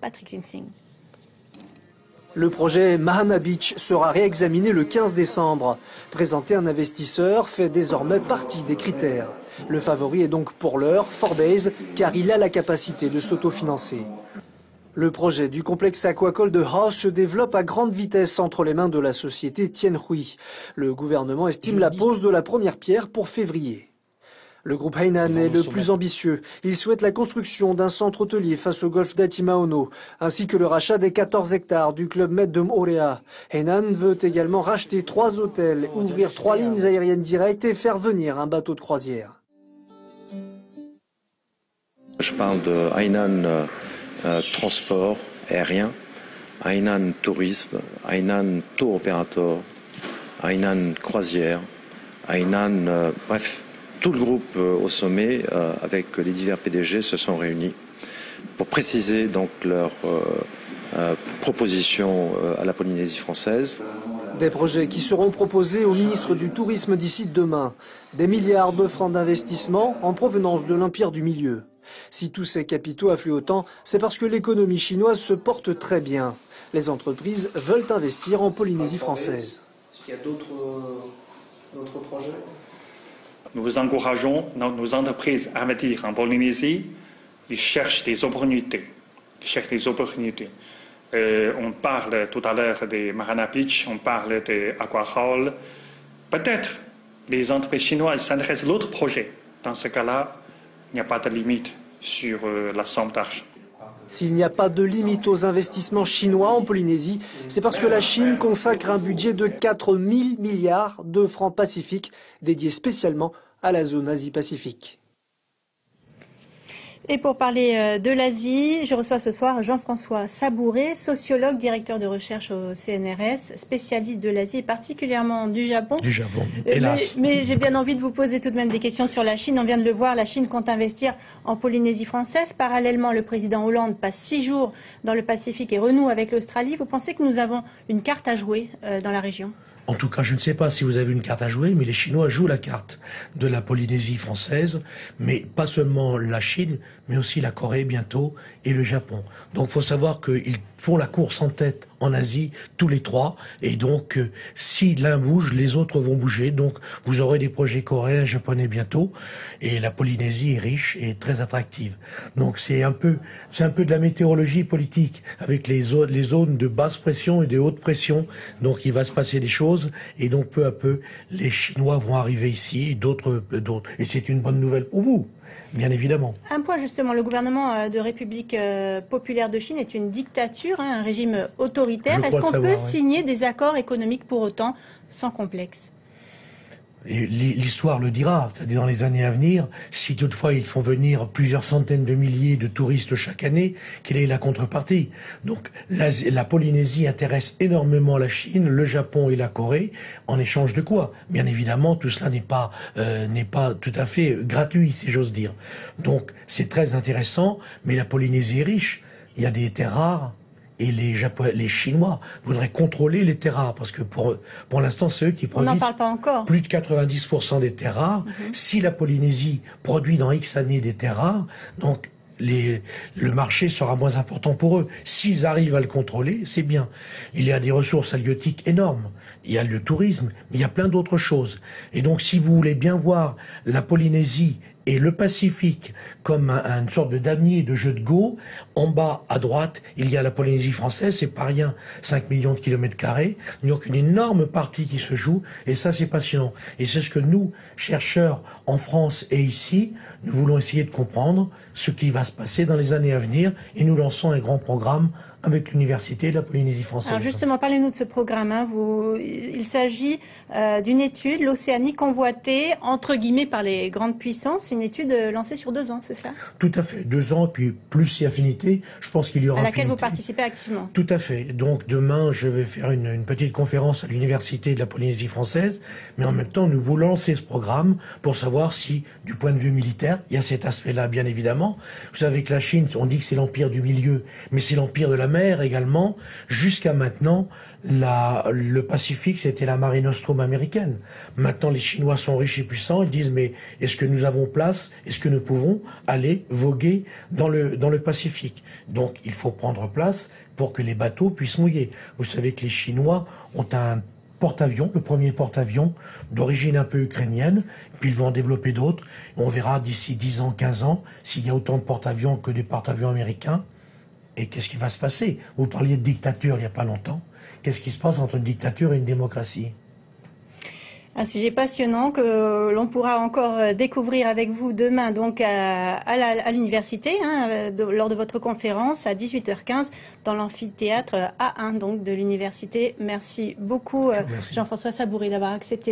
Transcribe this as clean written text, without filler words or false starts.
Patrick Sinsing. Le projet Mahama Beach sera réexaminé le 15 décembre. Présenter un investisseur fait désormais partie des critères. Le favori est donc pour l'heure Forbase, car il a la capacité de s'autofinancer. Le projet du complexe aquacole de Hash se développe à grande vitesse entre les mains de la société Tianhui. Le gouvernement estime la pose de la première pierre pour février. Le groupe Hainan est le plus ambitieux. Il souhaite la construction d'un centre hôtelier face au golfe d'Atimaono, ainsi que le rachat des 14 hectares du club Med de Moréa. Hainan veut également racheter 3 hôtels, ouvrir 3 lignes aériennes directes et faire venir un bateau de croisière. Je parle de Hainan transport aérien, Hainan tourisme, Hainan tour opérateur, Hainan croisière, Hainan, bref. Tout le groupe au sommet, avec les divers PDG, se sont réunis pour préciser donc leurs propositions à la Polynésie française. Des projets qui seront proposés au ministre du Tourisme d'ici demain. Des milliards de francs d'investissement en provenance de l'Empire du Milieu. Si tous ces capitaux affluent autant, c'est parce que l'économie chinoise se porte très bien. Les entreprises veulent investir en Polynésie française. Est-ce qu'il y a d'autres projets ? Nous encourageons nos entreprises à investir en Polynésie. Ils cherchent des opportunités. On parle tout à l'heure de Mahama Beach, on parle de Aqua Hall. Peut-être les entreprises chinoises s'intéressent à l'autre projet. Dans ce cas-là, il n'y a pas de limite sur la somme d'argent. S'il n'y a pas de limite aux investissements chinois en Polynésie, c'est parce que la Chine consacre un budget de 4 000 milliards de francs pacifiques dédié spécialement à la zone Asie-Pacifique. Et pour parler de l'Asie, je reçois ce soir Jean-François Sabouré, sociologue, directeur de recherche au CNRS, spécialiste de l'Asie et particulièrement du Japon. Du Japon, hélas. Mais j'ai bien envie de vous poser tout de même des questions sur la Chine. On vient de le voir, la Chine compte investir en Polynésie française. Parallèlement, le président Hollande passe 6 jours dans le Pacifique et renoue avec l'Australie. Vous pensez que nous avons une carte à jouer dans la région ? En tout cas, je ne sais pas si vous avez une carte à jouer, mais les Chinois jouent la carte de la Polynésie française, mais pas seulement la Chine, mais aussi la Corée bientôt et le Japon. Donc il faut savoir qu'ils font la course en tête en Asie, tous les trois, et donc si l'un bouge, les autres vont bouger. Donc vous aurez des projets coréens et japonais bientôt, et la Polynésie est riche et très attractive. Donc c'est un peu de la météorologie politique, avec les zones de basse pression et de haute pression. Donc il va se passer des choses, et donc peu à peu, les Chinois vont arriver ici, et d'autres. Et c'est une bonne nouvelle pour vous. Bien évidemment. Un point justement, le gouvernement de République populaire de Chine est une dictature, un régime autoritaire. Est-ce qu'on peut signer des accords économiques pour autant, sans complexe ? L'histoire le dira, c'est-à-dire dans les années à venir, si toutefois ils font venir plusieurs centaines de milliers de touristes chaque année, quelle est la contrepartie? Donc la Polynésie intéresse énormément la Chine, le Japon et la Corée, en échange de quoi? Bien évidemment, tout cela n'est pas tout à fait gratuit, si j'ose dire. Donc c'est très intéressant, mais la Polynésie est riche, il y a des terres rares. Et les Chinois voudraient contrôler les terres rares, parce que pour l'instant, c'est eux qui produisent. On n'en parle pas encore. Plus de 90% des terres rares. Si la Polynésie produit dans X années des terres rares, donc le marché sera moins important pour eux. S'ils arrivent à le contrôler, c'est bien. Il y a des ressources halieutiques énormes. Il y a le tourisme, mais il y a plein d'autres choses. Et donc, si vous voulez bien voir la Polynésie et le Pacifique comme une sorte de damier de jeu de go, en bas à droite, il y a la Polynésie française, c'est pas rien, 5 millions de kilomètres carrés, donc une énorme partie qui se joue, et ça c'est passionnant. Et c'est ce que nous, chercheurs en France et ici, nous voulons essayer de comprendre ce qui va se passer dans les années à venir, et nous lançons un grand programme avec l'Université de la Polynésie française. Alors justement, parlez-nous de ce programme. Il s'agit d'une étude, l'Océanie convoitée, entre guillemets, par les grandes puissances, une étude lancée sur 2 ans, c'est ça? Tout à fait, 2 ans, puis plus si affinité, je pense qu'il y aura... À laquelle vous participez activement? Tout à fait. Donc demain, je vais faire une petite conférence à l'Université de la Polynésie française, mais en même temps, nous voulons lancer ce programme pour savoir si, du point de vue militaire, il y a cet aspect-là, bien évidemment. Vous savez que la Chine, on dit que c'est l'empire du milieu, mais c'est l'empire de la mer également. Jusqu'à maintenant, le Pacifique, c'était la Mare Nostrum américaine. Maintenant, les Chinois sont riches et puissants, ils disent, mais est-ce que nous avons place place est-ce que nous pouvons aller voguer dans le Pacifique. Donc il faut prendre place pour que les bateaux puissent mouiller. Vous savez que les Chinois ont un porte-avions, le premier porte-avions d'origine un peu ukrainienne, puis ils vont en développer d'autres. On verra d'ici 10 ans, 15 ans, s'il y a autant de porte-avions que des porte-avions américains. Et qu'est-ce qui va se passer? Vous parliez de dictature il n'y a pas longtemps. Qu'est-ce qui se passe entre une dictature et une démocratie? Un sujet passionnant que l'on pourra encore découvrir avec vous demain donc à l'université, lors de votre conférence à 18h15 dans l'amphithéâtre A1 donc, de l'université. Merci beaucoup Jean-François Saboury d'avoir accepté